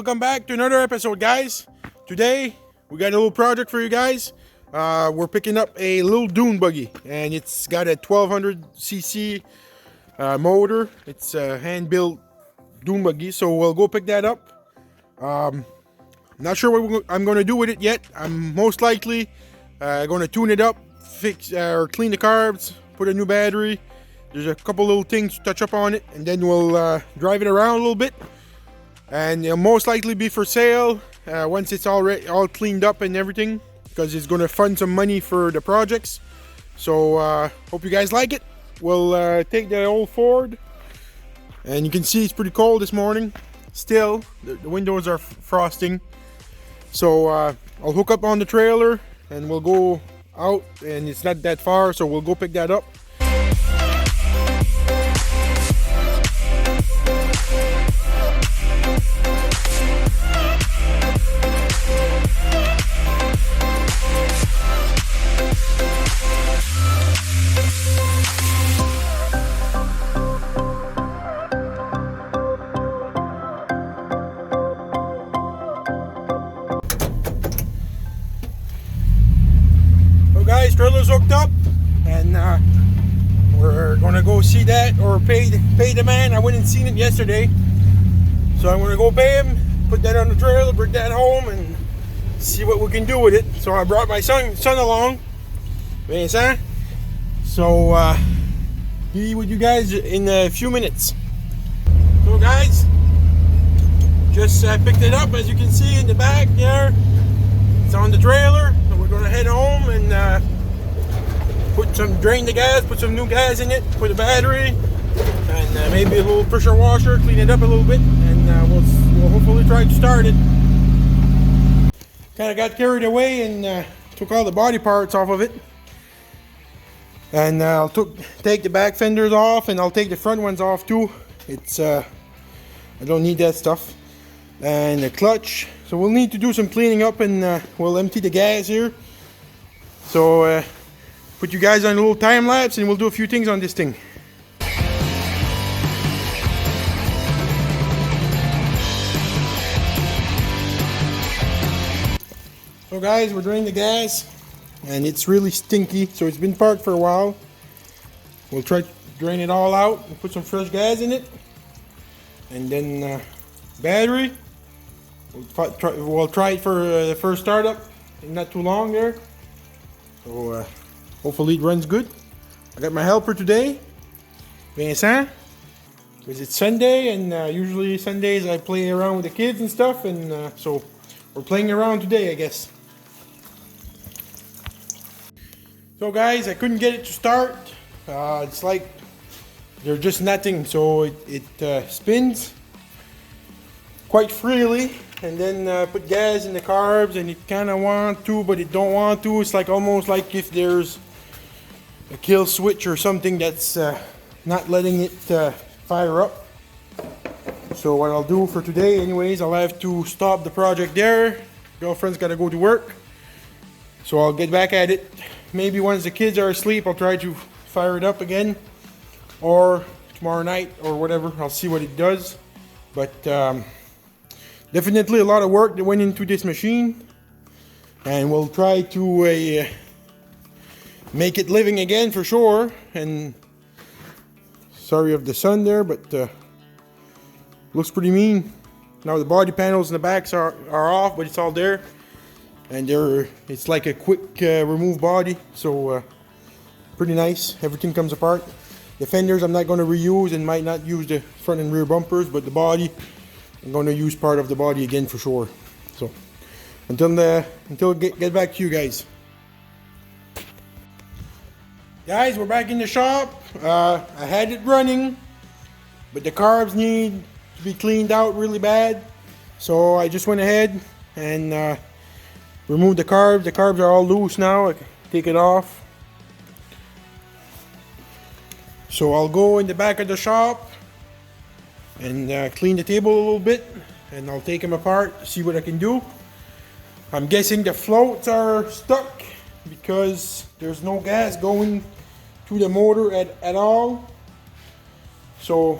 welcome back to another episode, guys. Today we got a little project for you guys. We're picking up a little dune buggy, and it's got a 1200cc motor. It's a hand-built dune buggy, so we'll go pick that up. Not sure what I'm going to do with it yet. I'm most likely going to tune it up, fix or clean the carbs, put a new battery. There's a couple little things to touch up on it, and then we'll drive it around a little bit. And it'll most likely be for sale once it's all cleaned up and everything, because it's going to fund some money for the projects. So hope you guys like it. We'll take the old Ford, and you can see it's pretty cold this morning. Still, the windows are frosting. So I'll hook up on the trailer and we'll go out, and it's not that far, so we'll go pick that up. Guys, trailer's hooked up, and we're gonna go see that, or pay the man. I went and seen it yesterday, so I'm gonna go pay him, put that on the trailer, bring that home, and see what we can do with it. So I brought my son along, Vincent. So be with you guys in a few minutes. So guys, just picked it up, as you can see in the back there. It's on the trailer, so we're gonna head home and drain the gas, put some new gas in it, put a battery, and maybe a little pressure washer, clean it up a little bit, and we'll hopefully try to start it. Kind of got carried away and took all the body parts off of it, and I'll take the back fenders off, and I'll take the front ones off too. It's I don't need that stuff, and the clutch. So we'll need to do some cleaning up, and we'll empty the gas here. So put you guys on a little time lapse, and we'll do a few things on this thing. So guys, we're draining the gas, and it's really stinky, so it's been parked for a while. We'll try to drain it all out and put some fresh gas in it, and then battery. We'll try it for the first startup, not too long there. So hopefully it runs good. I got my helper today, Vincent, because it's Sunday, and usually Sundays I play around with the kids and stuff, and so we're playing around today, I guess. So guys, I couldn't get it to start. It's like there's just nothing, so it spins quite freely, and then put gas in the carbs, and it kind of want to, but it don't want to. It's like almost like if there's a kill switch or something that's not letting it fire up. So what I'll do for today anyways, I'll have to stop the project there. Girlfriend's got to go to work, so I'll get back at it. Maybe once the kids are asleep, I'll try to fire it up again, or tomorrow night or whatever. I'll see what it does, but definitely a lot of work that went into this machine, and we'll try to make it living again for sure. And sorry of the sun there, but looks pretty mean. Now the body panels in the backs are off, but it's all there, and it's like a quick remove body, so pretty nice. Everything comes apart. The fenders I'm not going to reuse, and might not use the front and rear bumpers, but the body I'm going to use part of the body again for sure. So until get back to you guys. Guys, we're back in the shop. I had it running, but the carbs need to be cleaned out really bad. So I just went ahead and removed the carbs. The carbs are all loose now. I can take it off. So I'll go in the back of the shop and clean the table a little bit, and I'll take them apart, see what I can do. I'm guessing the floats are stuck because there's no gas going to the motor at all. So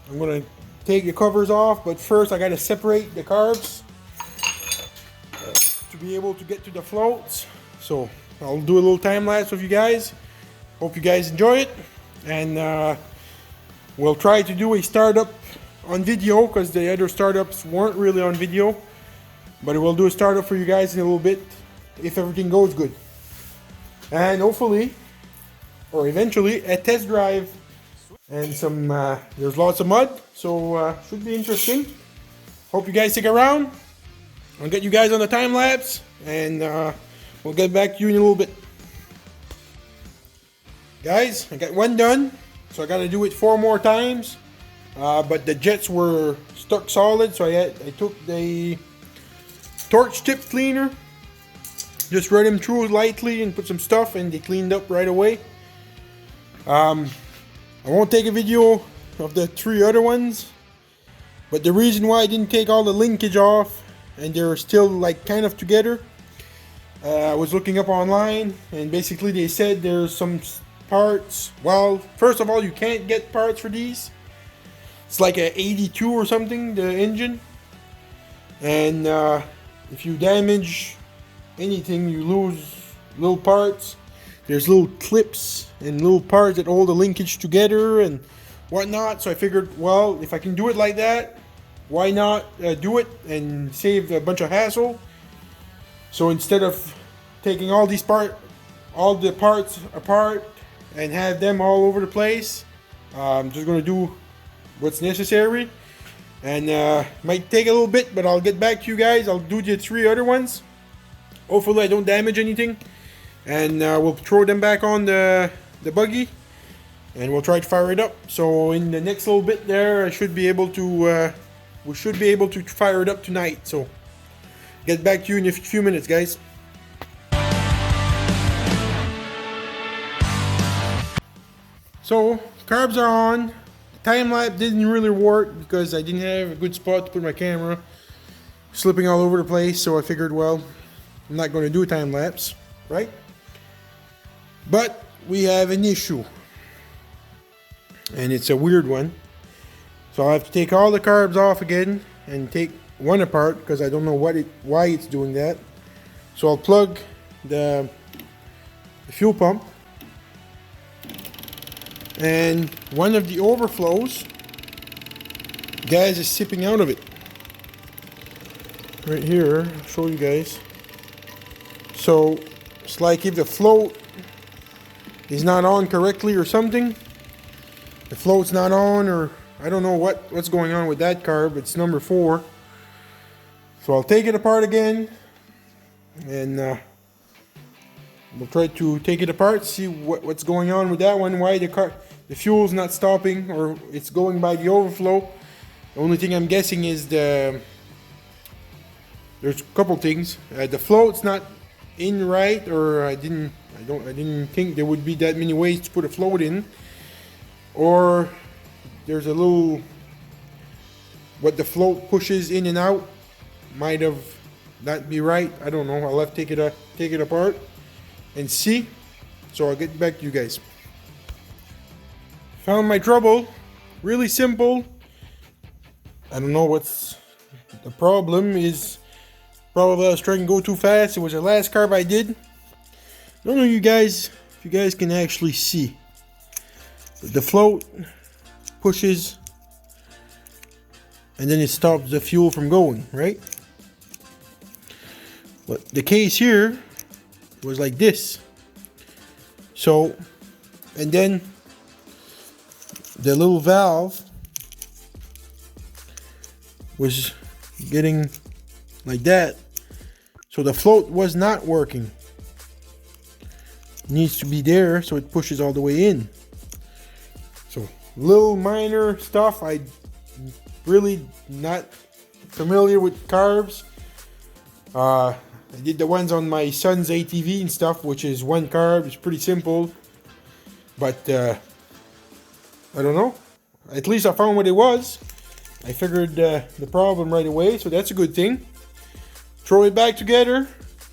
I'm gonna take the covers off, but first I gotta separate the carbs to be able to get to the floats. So I'll do a little time lapse with you guys. Hope you guys enjoy it, and we'll try to do a startup on video because the other startups weren't really on video, but we'll do a startup for you guys in a little bit if everything goes good, and hopefully or eventually a test drive and some there's lots of mud, so should be interesting. Hope you guys stick around. I'll get you guys on the time lapse, and we'll get back to you in a little bit. Guys, I got one done, so I got to do it 4 more times, but the jets were stuck solid, so I took the torch tip cleaner, just run them through lightly and put some stuff, and they cleaned up right away. I won't take a video of the 3 other ones, but the reason why I didn't take all the linkage off and they're still like kind of together, I was looking up online, and basically they said there's some parts. Well, first of all, you can't get parts for these. It's like a 82 or something, the engine, and if you damage anything, you lose little parts. There's little clips and little parts that hold the linkage together and whatnot. So I figured, well, if I can do it like that, why not do it and save a bunch of hassle? So instead of taking all the parts apart and have them all over the place, I'm just going to do what's necessary, and might take a little bit, but I'll get back to you guys. I'll do the 3 other ones. Hopefully I don't damage anything, and we'll throw them back on the buggy, and we'll try to fire it up. So in the next little bit there, I should be able to we should be able to fire it up tonight. So get back to you in a few minutes, guys. So carbs are on. Time lapse didn't really work because I didn't have a good spot to put my camera, slipping all over the place. So I figured, well, I'm not going to do a time lapse, right? But we have an issue, and it's a weird one. So I have to take all the carbs off again and take one apart because I don't know why it's doing that. So I'll plug the fuel pump, and one of the overflows, gas is sipping out of it. Right here, I'll show you guys. So it's like if the float is not on correctly or something. The float's not on, or I don't know what's going on with that carb. It's number 4. So I'll take it apart again, and we'll try to take it apart, see what's going on with that one, why the fuel's not stopping, or it's going by the overflow. The only thing I'm guessing is there's a couple things. The float's not in right, or I didn't think there would be that many ways to put a float in, or there's a little, what the float pushes in and out might have not be right. I don't know. I'll have to take it apart and see. So I'll get back to you guys. Found my trouble. Really simple. I don't know what's the problem is. Probably I was trying to go too fast. It was the last carb I did. I don't know if you guys can actually see. But the float pushes, and then it stops the fuel from going, right? But the case here was like this. So, and then the little valve was getting like that. So the float was not working. It needs to be there so it pushes all the way in. So little minor stuff. I really not familiar with carbs. I did the ones on my son's ATV and stuff, which is 1 carb. It's pretty simple, but I don't know. At least I found what it was. I figured the problem right away, so that's a good thing. Throw it back together,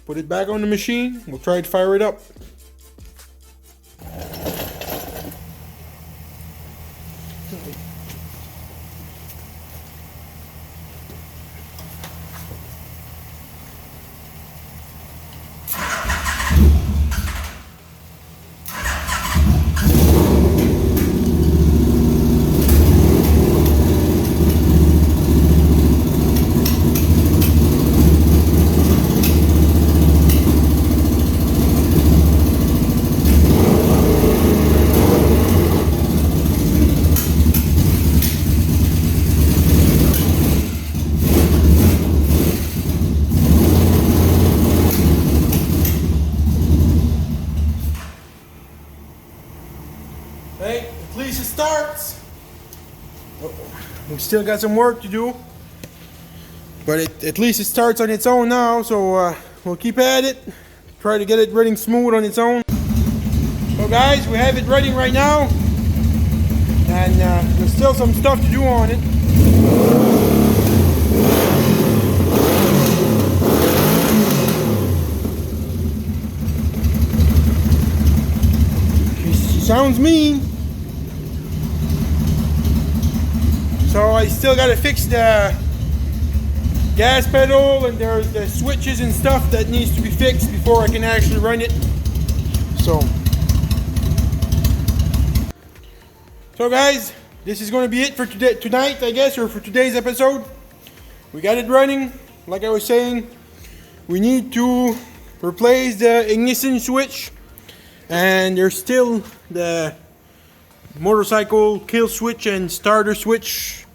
put it back on the machine. We'll try to fire it up. Hey, at least it starts. We still got some work to do, but at least it starts on its own now, so we'll keep at it. Try to get it running smooth on its own. So guys, we have it running right now, and there's still some stuff to do on it. She sounds mean. So I still gotta fix the gas pedal, and there's the switches and stuff that needs to be fixed before I can actually run it. So guys, this is going to be it for tonight, I guess, or for today's episode. We got it running. Like I was saying, we need to replace the ignition switch, and there's still the motorcycle kill switch and starter switch,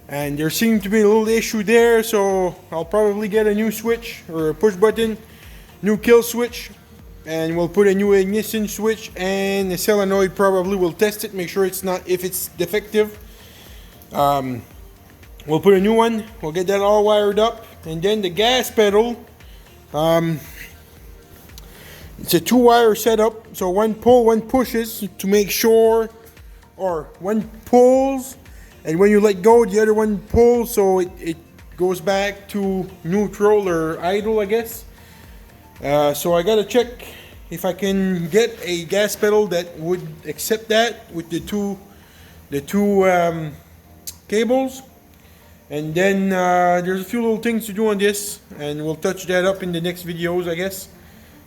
and there seemed to be a little issue there, so I'll probably get a new switch or a push button, new kill switch, and we'll put a new ignition switch, and the solenoid probably will test it, make sure it's not, if it's defective. We'll put a new one, we'll get that all wired up, and then the gas pedal, it's a 2-wire setup, so one pull, one pushes to make sure, or one pulls, and when you let go, the other one pulls, so it goes back to neutral or idle, I guess. So I gotta check if I can get a gas pedal that would accept that with the two cables. And then there's a few little things to do on this, and we'll touch that up in the next videos, I guess.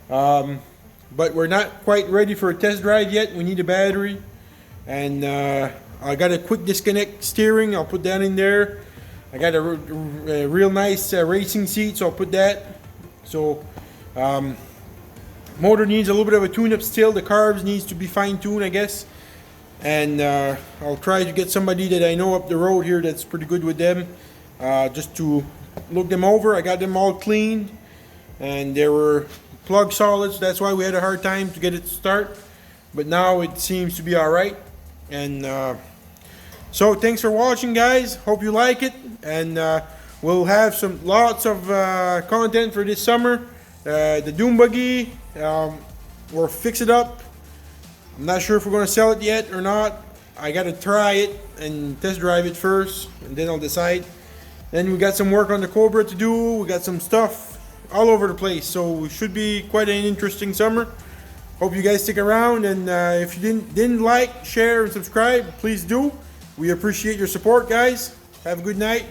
But we're not quite ready for a test drive yet. We need a battery, and I got a quick disconnect steering. I'll put that in there. I got a real nice racing seat, so I'll put that. So motor needs a little bit of a tune-up still. The carbs needs to be fine-tuned, I guess. And I'll try to get somebody that I know up the road here that's pretty good with them, just to look them over. I got them all cleaned, and they were plug solids. That's why we had a hard time to get it to start, but now it seems to be all right. And so thanks for watching, guys. Hope you like it, and we'll have lots of content for this summer. The Doom Buggy, we'll fix it up. I'm not sure if we're going to sell it yet or not. I got to try it and test drive it first, and then I'll decide. Then we got some work on the Cobra to do. We got some stuff all over the place, so it should be quite an interesting summer. Hope you guys stick around, and if you didn't like, share, and subscribe, please do. We appreciate your support, guys. Have a good night.